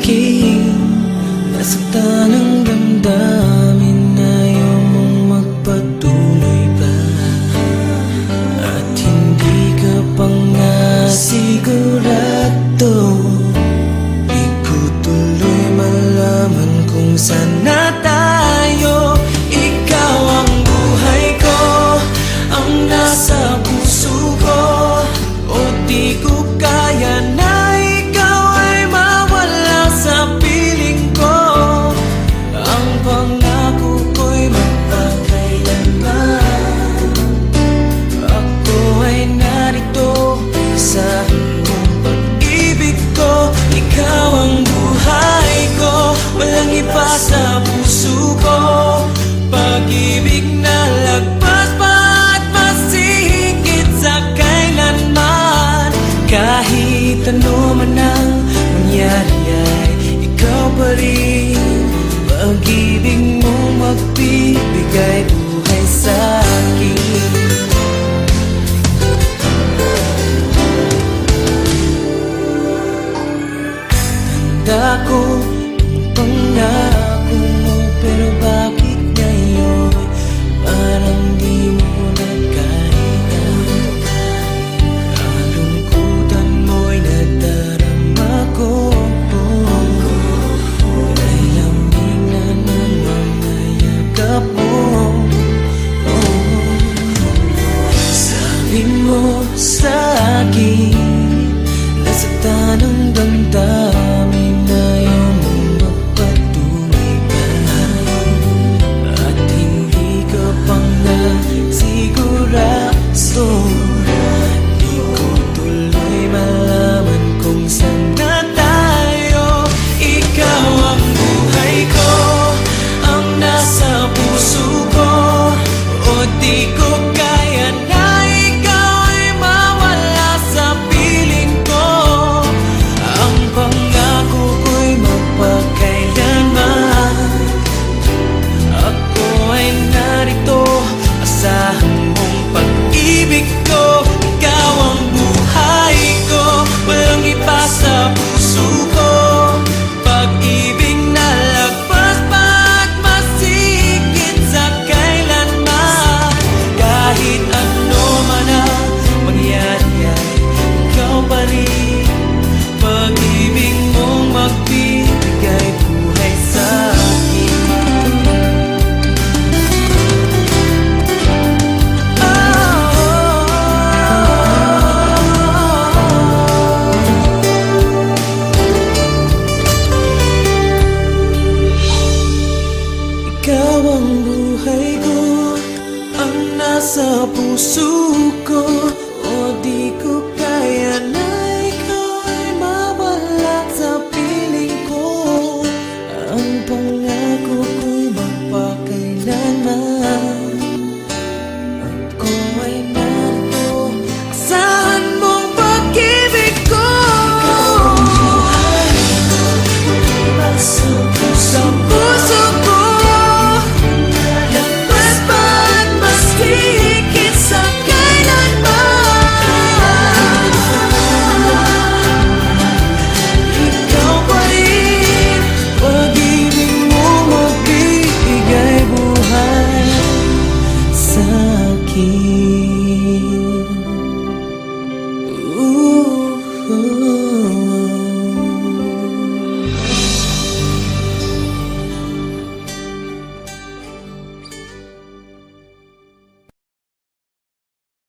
akin. Nasaktan ang damdamin, ayaw mong magpatuloy pa. At hindi ka pa nga sigurado. Di ko tuloy malaman kung saan na tayo. Ikaw ang buhay ko, ang nasa puso ko. O di ko kaya na ikaw ay mawala sa piling ko. Ang pangako ko'y magpakailanman. Ako ay narito sa buong pag-ibig ko. Ikaw ang buhay ko, walang iba sa puso ko. Pag-ibig na lagpas pa at mas higit sa kailanman. Kahit ano man ang mangyari ay ikaw pa rin. Pag-ibig mo magbibigay buhay sa akin. Tanda ko ang pangako mo, pero bakit ngayon parang di mo na kaya? Kalungkutan mo'y nadarama ko. Ay lamig na ng mga yakap mo. Sabi mo sa akin, nasaktan ang damdamin.